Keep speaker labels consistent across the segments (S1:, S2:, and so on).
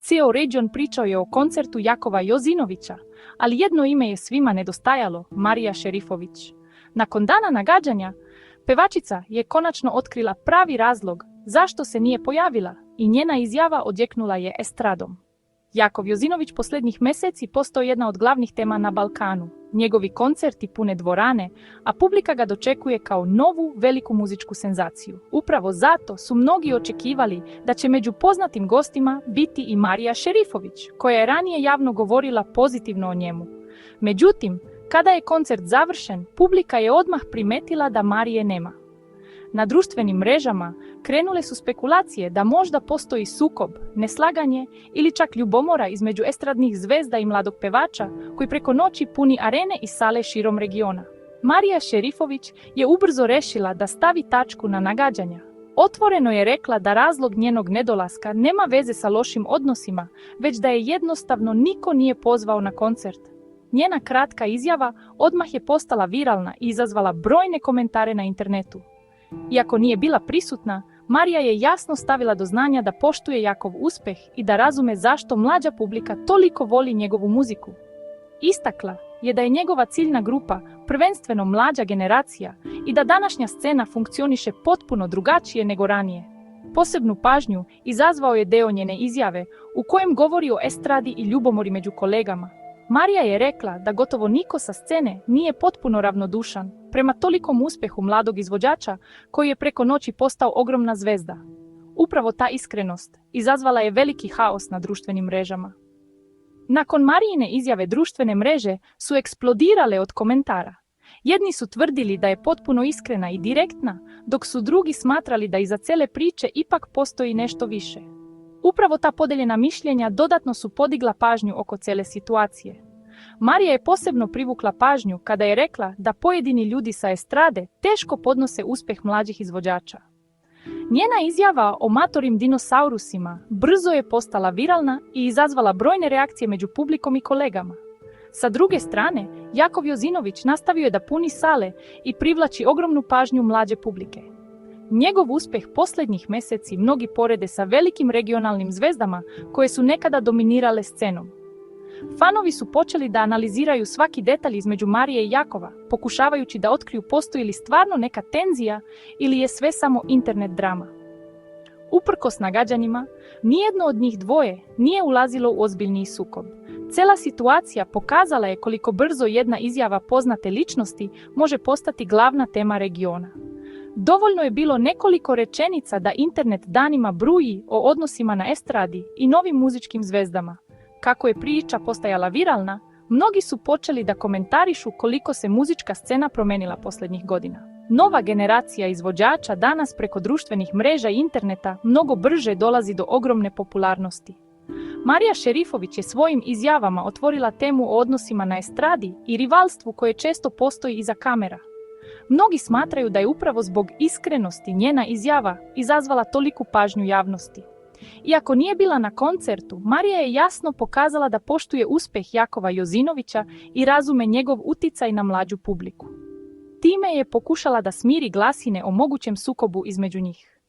S1: Cijel region pričao je o koncertu Jakova Jozinovića, ali jedno ime je svima nedostajalo, Marija Šerifović. Nakon dana nagađanja, pevačica je konačno otkrila pravi razlog zašto se nije pojavila i njena izjava odjeknula je estradom. Jakov Jozinović posljednjih mjeseci postao jedna od glavnih tema na Balkanu. Njegovi koncerti pune dvorane, a publika ga dočekuje kao novu veliku muzičku senzaciju. Upravo zato su mnogi očekivali da će među poznatim gostima biti i Marija Šerifović, koja je ranije javno govorila pozitivno o njemu. Međutim, kada je koncert završen, publika je odmah primetila da Marije nema. Na društvenim mrežama krenule su spekulacije da možda postoji sukob, neslaganje ili čak ljubomora između estradnih zvezda i mladog pevača koji preko noći puni arene i sale širom regiona. Marija Šerifović je ubrzo rešila da stavi tačku na nagađanja. Otvoreno je rekla da razlog njenog nedolaska nema veze sa lošim odnosima, već da je jednostavno niko nije pozvao na koncert. Njena kratka izjava odmah je postala viralna i izazvala brojne komentare na internetu. Iako nije bila prisutna, Marija je jasno stavila do znanja da poštuje Jakov uspjeh i da razume zašto mlađa publika toliko voli njegovu muziku. Istakla je da je njegova ciljna grupa prvenstveno mlađa generacija i da današnja scena funkcioniše potpuno drugačije nego ranije. Posebnu pažnju izazvao je deo njene izjave u kojem govori o estradi i ljubomori među kolegama. Marija je rekla da gotovo niko sa scene nije potpuno ravnodušan prema tolikom uspjehu mladog izvođača koji je preko noći postao ogromna zvezda. Upravo ta iskrenost izazvala je veliki haos na društvenim mrežama. Nakon Marijine izjave društvene mreže su eksplodirale od komentara. Jedni su tvrdili da je potpuno iskrena i direktna, dok su drugi smatrali da iza cele priče ipak postoji nešto više. Upravo ta podeljena mišljenja dodatno su podigla pažnju oko cele situacije. Marija je posebno privukla pažnju kada je rekla da pojedini ljudi sa estrade teško podnose uspjeh mlađih izvođača. Njena izjava o matorim dinosaurusima brzo je postala viralna i izazvala brojne reakcije među publikom i kolegama. Sa druge strane, Jakov Jozinović nastavio je da puni sale i privlači ogromnu pažnju mlađe publike. Njegov uspjeh posljednjih mjeseci mnogi porede sa velikim regionalnim zvezdama koje su nekada dominirale scenom. Fanovi su počeli da analiziraju svaki detalj između Marije i Jakova, pokušavajući da otkriju postoji li stvarno neka tenzija ili je sve samo internet drama. Uprkos nagađanjima, nijedno od njih dvoje nije ulazilo u ozbiljniji sukob. Cela situacija pokazala je koliko brzo jedna izjava poznate ličnosti može postati glavna tema regiona. Dovoljno je bilo nekoliko rečenica da internet danima bruji o odnosima na estradi i novim muzičkim zvezdama. Kako je priča postajala viralna, mnogi su počeli da komentarišu koliko se muzička scena promenila posljednjih godina. Nova generacija izvođača danas preko društvenih mreža i interneta mnogo brže dolazi do ogromne popularnosti. Marija Šerifović je svojim izjavama otvorila temu o odnosima na estradi i rivalstvu koje često postoji iza kamera. Mnogi smatraju da je upravo zbog iskrenosti njena izjava izazvala toliku pažnju javnosti. Iako nije bila na koncertu, Marija je jasno pokazala da poštuje uspjeh Jakova Jozinovića i razume njegov uticaj na mlađu publiku. Time je pokušala da smiri glasine o mogućem sukobu između njih.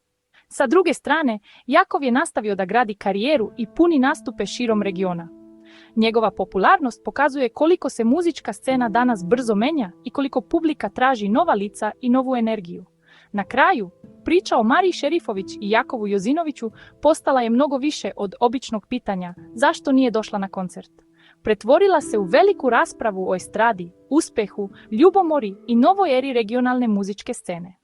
S1: Sa druge strane, Jakov je nastavio da gradi karijeru i puni nastupe širom regiona. Njegova popularnost pokazuje koliko se muzička scena danas brzo menja i koliko publika traži nova lica i novu energiju. Na kraju, priča o Mariji Šerifović i Jakovu Jozinoviću postala je mnogo više od običnog pitanja zašto nije došla na koncert. Pretvorila se u veliku raspravu o estradi, uspjehu, ljubomori i novoj eri regionalne muzičke scene.